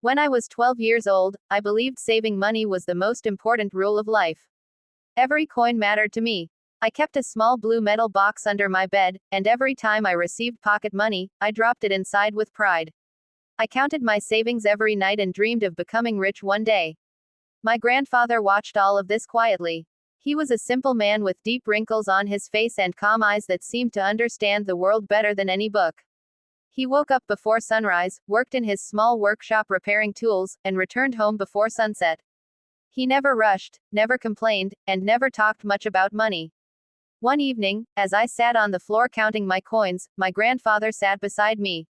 When I was 12 years old, I believed saving money was the most important rule of life. Every coin mattered to me. I kept a small blue metal box under my bed, and every time I received pocket money, I dropped it inside with pride. I counted my savings every night and dreamed of becoming rich one day. My grandfather watched all of this quietly. He was a simple man with deep wrinkles on his face and calm eyes that seemed to understand the world better than any book. He woke up before sunrise, worked in his small workshop repairing tools, and returned home before sunset. He never rushed, never complained, and never talked much about money. One evening, as I sat on the floor counting my coins, my grandfather sat beside me.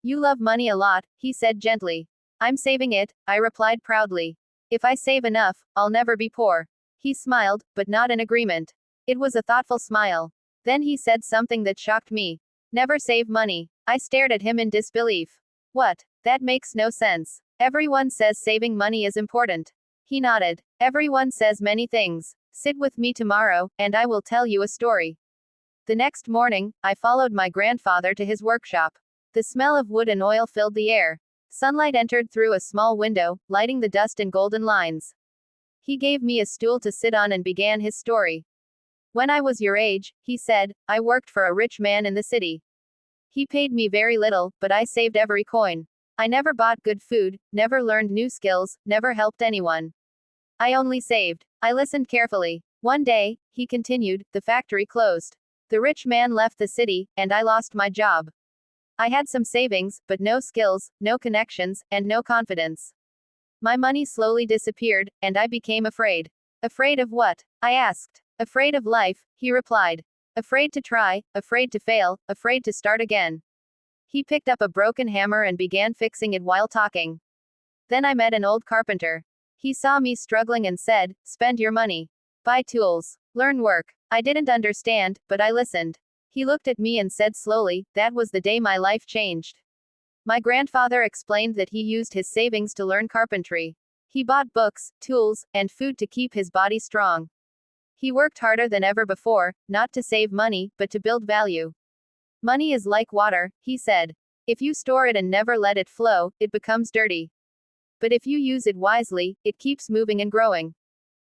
"You love money a lot," he said gently. "I'm saving it," I replied proudly. "If I save enough, I'll never be poor." He smiled, but not in agreement. It was a thoughtful smile. Then he said something that shocked me. "Never save money." I stared at him in disbelief. "What? That makes no sense. Everyone says saving money is important." He nodded. "Everyone says many things. Sit with me tomorrow, and I will tell you a story." The next morning, I followed my grandfather to his workshop. The smell of wood and oil filled the air. Sunlight entered through a small window, lighting the dust in golden lines. He gave me a stool to sit on and began his story. "When I was your age," he said, "I worked for a rich man in the city. He paid me very little, but I saved every coin. I never bought good food, never learned new skills, never helped anyone. I only saved." I listened carefully. "One day," he continued, "the factory closed. The rich man left the city, and I lost my job. I had some savings, but no skills, no connections, and no confidence. My money slowly disappeared, and I became afraid." "Afraid of what?" I asked. "Afraid of life," he replied. "Afraid to try, afraid to fail, afraid to start again." He picked up a broken hammer and began fixing it while talking. Then I met an old carpenter. He saw me struggling and said, "Spend your money. Buy tools. Learn work." I didn't understand, but I listened. He looked at me and said slowly, "That was the day my life changed." My grandfather explained that he used his savings to learn carpentry. He bought books, tools, and food to keep his body strong. He worked harder than ever before, not to save money, but to build value. "Money is like water," he said. "If you store it and never let it flow, it becomes dirty. But if you use it wisely, it keeps moving and growing."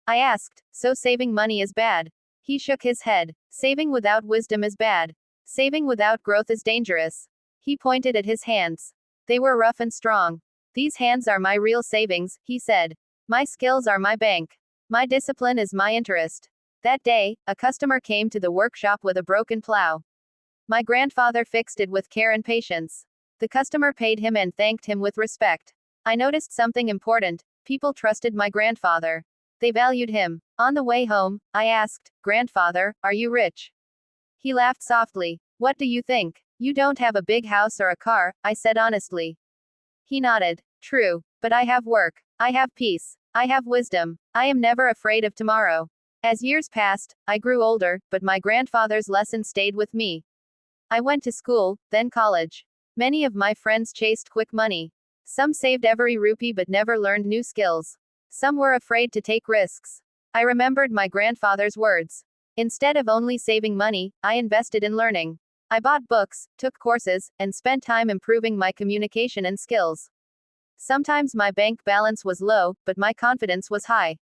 I asked, "So saving money is bad?" He shook his head. "Saving without wisdom is bad. Saving without growth is dangerous." He pointed at his hands. They were rough and strong. "These hands are my real savings," he said. "My skills are my bank. My discipline is my interest." That day, a customer came to the workshop with a broken plow. My grandfather fixed it with care and patience. The customer paid him and thanked him with respect. I noticed something important. People trusted my grandfather. They valued him. On the way home, I asked, "Grandfather, are you rich?" He laughed softly. "What do you think? You don't have a big house or a car," I said honestly. He nodded. "True. But I have work. I have peace. I have wisdom. I am never afraid of tomorrow." As years passed, I grew older, but my grandfather's lesson stayed with me. I went to school, then college. Many of my friends chased quick money. Some saved every rupee but never learned new skills. Some were afraid to take risks. I remembered my grandfather's words. Instead of only saving money, I invested in learning. I bought books, took courses, and spent time improving my communication and skills. Sometimes my bank balance was low, but my confidence was high.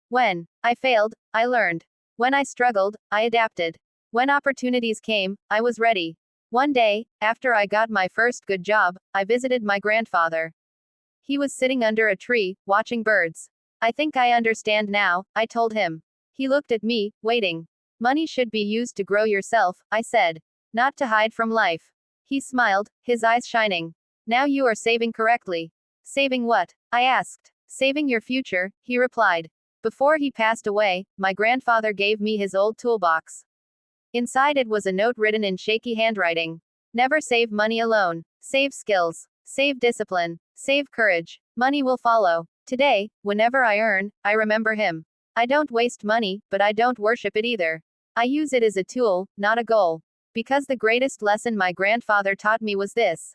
When I failed, I learned. When I struggled, I adapted. When opportunities came, I was ready. One day, after I got my first good job, I visited my grandfather. He was sitting under a tree, watching birds. "I think I understand now," I told him. He looked at me, waiting. "Money should be used to grow yourself," I said. "Not to hide from life." He smiled, his eyes shining. "Now you are saving correctly." "Saving what?" I asked. "Saving your future," he replied. Before he passed away, my grandfather gave me his old toolbox. Inside it was a note written in shaky handwriting. "Never save money alone. Save skills. Save discipline. Save courage. Money will follow." Today, whenever I earn, I remember him. I don't waste money, but I don't worship it either. I use it as a tool, not a goal. Because the greatest lesson my grandfather taught me was this: